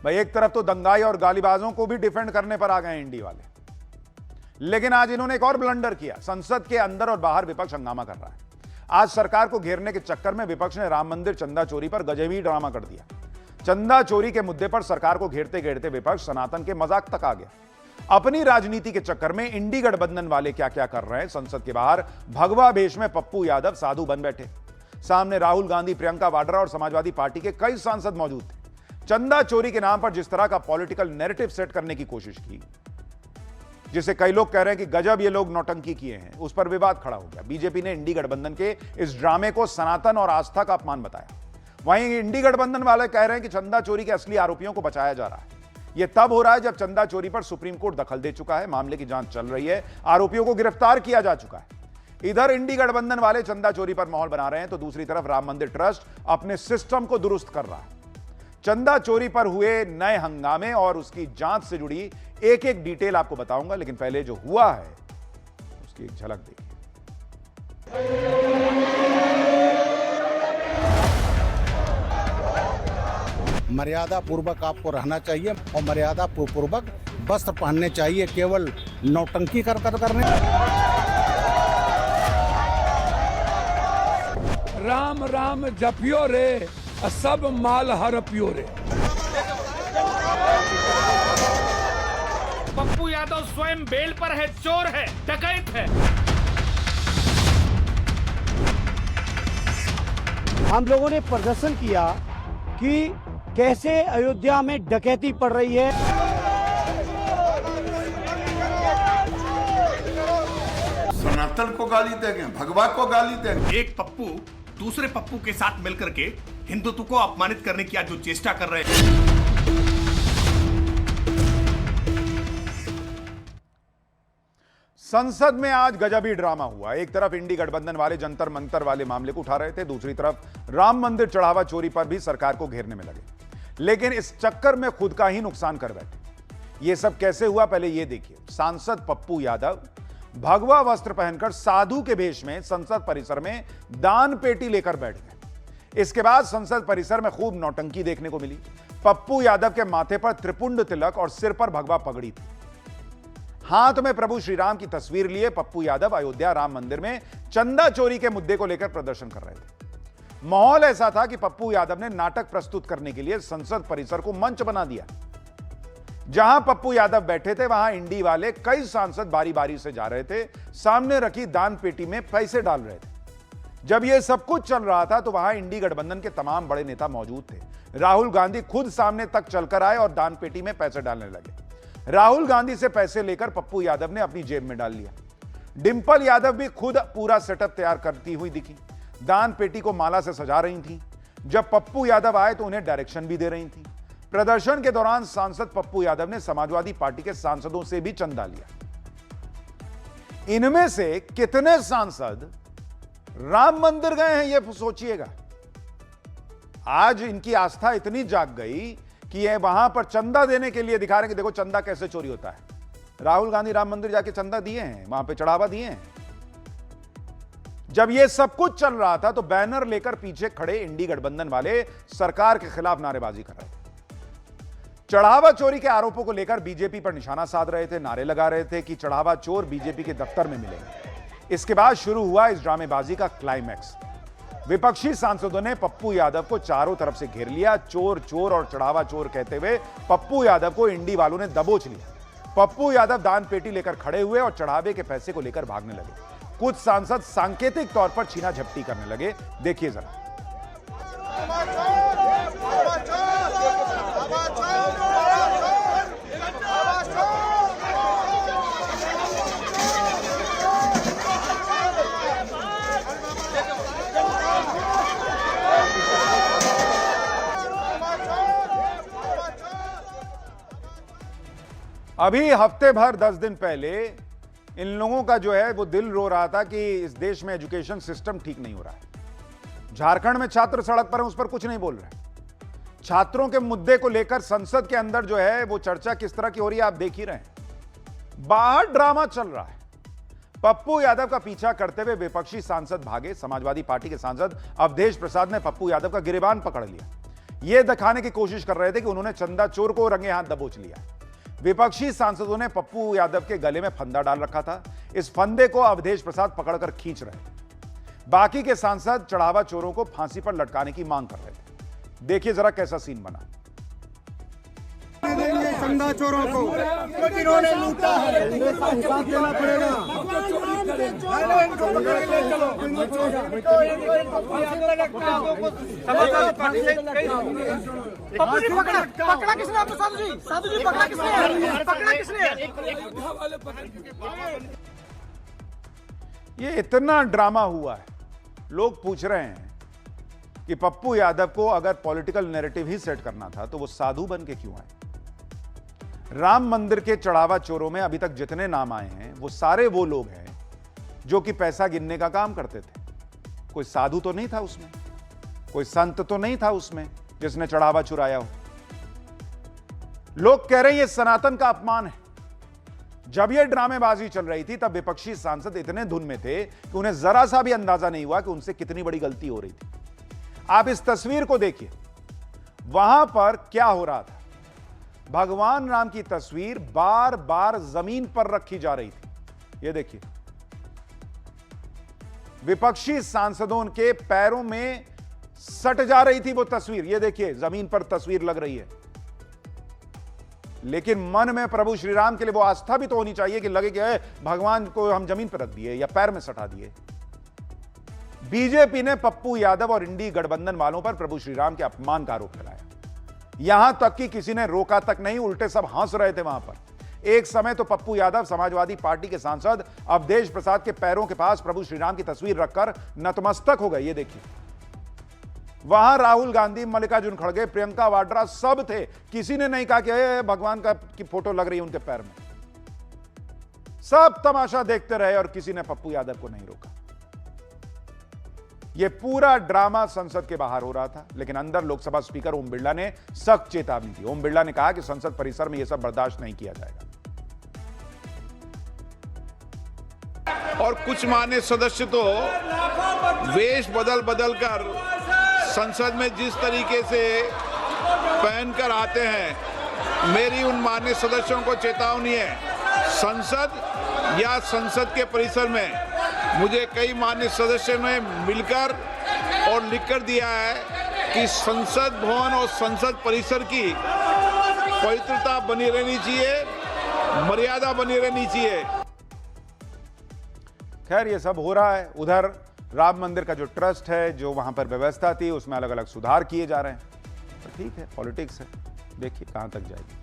भाई एक तरफ तो दंगाई और गालीबाजों को भी डिफेंड करने पर आ गए इंडी वाले, लेकिन आज इन्होंने एक और ब्लंडर किया। संसद के अंदर और बाहर विपक्ष हंगामा कर रहा है। आज सरकार को घेरने के चक्कर में विपक्ष ने राम मंदिर चंदा चोरी पर गजबी ड्रामा कर दिया। चंदा चोरी के मुद्दे पर सरकार को घेरते घेरते विपक्ष सनातन के मजाक तक आ गया। अपनी राजनीति के चक्कर में इंडी गठबंधन वाले क्या क्या कर रहे हैं। संसद के बाहर भगवा भेष में पप्पू यादव साधु बन बैठे। सामने राहुल गांधी, प्रियंका वाड्रा और समाजवादी पार्टी के कई सांसद मौजूद थे। चंदा चोरी के नाम पर जिस तरह का पॉलिटिकल नैरेटिव सेट करने की कोशिश की, जिसे कई लोग कह रहे हैं कि गजब ये लोग नौटंकी किए हैं, उस पर विवाद खड़ा हो गया। बीजेपी ने इंडी गठबंधन के इस ड्रामे को सनातन और आस्था का अपमान बताया। वहीं इंडी गठबंधन वाले कह रहे हैं कि चंदा चोरी के असली आरोपियों को बचाया जा रहा है। यह तब हो रहा है जब चंदा चोरी पर सुप्रीम कोर्ट दखल दे चुका है, मामले की जांच चल रही है, आरोपियों को गिरफ्तार किया जा चुका है। इधर इंडी गठबंधन वाले चंदा चोरी पर माहौल बना रहे हैं, तो दूसरी तरफ राम मंदिर ट्रस्ट अपने सिस्टम को दुरुस्त कर रहा है। चंदा चोरी पर हुए नए हंगामे और उसकी जांच से जुड़ी एक एक डिटेल आपको बताऊंगा, लेकिन पहले जो हुआ है उसकी एक झलक देखिए। मर्यादा पूर्वक आपको रहना चाहिए और मर्यादा पूर्वक वस्त्र पहनने चाहिए, केवल नौटंकी करने। राम राम जपियो रे, सब माल हरपियो रे। पप्पू यादव स्वयं बेल पर है, चोर है, डकैत है। हम लोगों ने प्रदर्शन किया कि कैसे अयोध्या में डकैती पड़ रही है। सनातन को गाली देंगे, भगवा को गाली देंगे। एक पप्पू दूसरे पप्पू के साथ मिलकर के हिंदुत्व को अपमानित करने की आज जो चेष्टा कर रहे हैं। संसद में आज गजबी ड्रामा हुआ। एक तरफ इंडी गठबंधन वाले जंतर मंतर वाले मामले को उठा रहे थे, दूसरी तरफ राम मंदिर चढ़ावा चोरी पर भी सरकार को घेरने में लगे, लेकिन इस चक्कर में खुद का ही नुकसान कर बैठे। यह सब कैसे हुआ, पहले यह देखिए। सांसद पप्पू यादव भगवा वस्त्र पहनकर साधु के भेष में संसद परिसर में दान पेटी लेकर बैठ गए। इसके बाद संसद परिसर में खूब नौटंकी देखने को मिली। पप्पू यादव के माथे पर त्रिपुंड तिलक और सिर पर भगवा पगड़ी थी। हाथ में प्रभु श्री राम की तस्वीर लिए पप्पू यादव अयोध्या राम मंदिर में चंदा चोरी के मुद्दे को लेकर प्रदर्शन कर रहे थे। माहौल ऐसा था कि पप्पू यादव ने नाटक प्रस्तुत करने के लिए संसद परिसर को मंच बना दिया। जहां पप्पू यादव बैठे थे, वहां इंडी वाले कई सांसद बारी बारी से जा रहे थे, सामने रखी दान पेटी में पैसे डाल रहे थे। जब यह सब कुछ चल रहा था, तो वहां इंडी गठबंधन के तमाम बड़े नेता मौजूद थे। राहुल गांधी खुद सामने तक चलकर आए और दान पेटी में पैसे डालने लगे। राहुल गांधी से पैसे लेकर पप्पू यादव ने अपनी जेब में डाल लिया। डिंपल यादव भी खुद पूरा सेटअप तैयार करती हुई दिखी। दान पेटी को माला से सजा रही थी। जब पप्पू यादव आए तो उन्हें डायरेक्शन भी दे रही थी। प्रदर्शन के दौरान सांसद पप्पू यादव ने समाजवादी पार्टी के सांसदों से भी चंदा लिया। इनमें से कितने सांसद राम मंदिर गए हैं, यह सोचिएगा। आज इनकी आस्था इतनी जाग गई कि ये वहां पर चंदा देने के लिए दिखा रहे हैं कि देखो चंदा कैसे चोरी होता है। राहुल गांधी राम मंदिर जाके चंदा दिए हैं, वहां पे चढ़ावा दिए हैं। जब ये सब कुछ चल रहा था, तो बैनर लेकर पीछे खड़े इंडी गठबंधन वाले सरकार के खिलाफ नारेबाजी कर रहे थे। चढ़ावा चोरी के आरोपों को लेकर बीजेपी पर निशाना साध रहे थे, नारे लगा रहे थे कि चढ़ावा चोर बीजेपी के दफ्तर में मिलेंगे। इसके बाद शुरू हुआ इस ड्रामेबाजी का क्लाइमैक्स। विपक्षी सांसदों ने पप्पू यादव को चारों तरफ से घेर लिया। चोर चोर और चढ़ावा चोर कहते हुए पप्पू यादव को इंडी वालों ने दबोच लिया। पप्पू यादव दान पेटी लेकर खड़े हुए और चढ़ावे के पैसे को लेकर भागने लगे। कुछ सांसद सांकेतिक तौर पर छीना झपटी करने लगे। देखिए जरा। अभी हफ्ते भर 10 दिन पहले इन लोगों का जो है वो दिल रो रहा था कि इस देश में एजुकेशन सिस्टम ठीक नहीं हो रहा है। झारखंड में छात्र सड़क पर हैं, उस पर कुछ नहीं बोल रहे। छात्रों के मुद्दे को लेकर संसद के अंदर जो है वो चर्चा किस तरह की हो रही है आप देख ही रहे हैं। बाहर ड्रामा चल रहा है। पप्पू यादव का पीछा करते हुए विपक्षी सांसद भागे। समाजवादी पार्टी के सांसद अवधेश प्रसाद ने पप्पू यादव का गिरेबान पकड़ लिया। यह दिखाने की कोशिश कर रहे थे कि उन्होंने चंदा चोर को रंगे हाथ दबोच लिया। विपक्षी सांसदों ने पप्पू यादव के गले में फंदा डाल रखा था। इस फंदे को अवधेश प्रसाद पकड़कर खींच रहे थे। बाकी के सांसद चढ़ावा चोरों को फांसी पर लटकाने की मांग कर रहे थे। देखिए जरा कैसा सीन बना। चंदा चोरों को इन्होंने लूटा है, हिसाब देना पड़ेगा। पकड़ा किसने आपको? साधु जी पकड़ा किसने? पकड़ा किसने? ये इतना ड्रामा हुआ है। लोग पूछ रहे हैं कि पप्पू यादव को अगर पॉलिटिकल नैरेटिव ही सेट करना था तो वो साधु बन के क्यों आए? राम मंदिर के चढ़ावा चोरों में अभी तक जितने नाम आए हैं वो सारे वो लोग हैं जो कि पैसा गिनने का काम करते थे। कोई साधु तो नहीं था उसमें, कोई संत तो नहीं था उसमें जिसने चढ़ावा चुराया हो। लोग कह रहे हैं ये सनातन का अपमान है। जब ये ड्रामेबाजी चल रही थी तब विपक्षी सांसद इतने धुन में थे कि उन्हें जरा सा भी अंदाजा नहीं हुआ कि उनसे कितनी बड़ी गलती हो रही थी। आप इस तस्वीर को देखिए, वहां पर क्या हो रहा था। भगवान राम की तस्वीर बार बार जमीन पर रखी जा रही थी। यह देखिए, विपक्षी सांसदों के पैरों में सट जा रही थी वो तस्वीर। यह देखिए, जमीन पर तस्वीर लग रही है। लेकिन मन में प्रभु श्री राम के लिए वो आस्था भी तो होनी चाहिए कि लगे कि भगवान को हम जमीन पर रख दिए या पैर में सटा दिए। बीजेपी ने पप्पू यादव और इंडी गठबंधन वालों पर प्रभु श्री राम के अपमान का आरोप लगाया। यहां तक कि किसी ने रोका तक नहीं, उल्टे सब हंस रहे थे वहां पर। एक समय तो पप्पू यादव समाजवादी पार्टी के सांसद अवधेश प्रसाद के पैरों के पास प्रभु श्री राम की तस्वीर रखकर नतमस्तक हो गए। ये देखिए, वहां राहुल गांधी, मल्लिकार्जुन खड़गे, प्रियंका वाड्रा सब थे। किसी ने नहीं कहा कि भगवान की फोटो लग रही है उनके पैर में। सब तमाशा देखते रहे और किसी ने पप्पू यादव को नहीं रोका। यह पूरा ड्रामा संसद के बाहर हो रहा था, लेकिन अंदर लोकसभा स्पीकर ओम बिरला ने सख्त चेतावनी दी। ओम बिरला ने कहा कि संसद परिसर में यह सब बर्दाश्त नहीं किया जाएगा। और कुछ मान्य सदस्य तो वेश बदल कर संसद में जिस तरीके से पहनकर आते हैं, मेरी उन मान्य सदस्यों को चेतावनी है। संसद या संसद के परिसर में मुझे कई मान्य सदस्यों ने मिलकर और लिखकर दिया है कि संसद भवन और संसद परिसर की पवित्रता बनी रहनी चाहिए, मर्यादा बनी रहनी चाहिए। खैर, ये सब हो रहा है। उधर राम मंदिर का जो ट्रस्ट है, जो वहां पर व्यवस्था थी, उसमें अलग अलग सुधार किए जा रहे हैं। तो ठीक है, पॉलिटिक्स है, देखिए कहां तक जाएगी।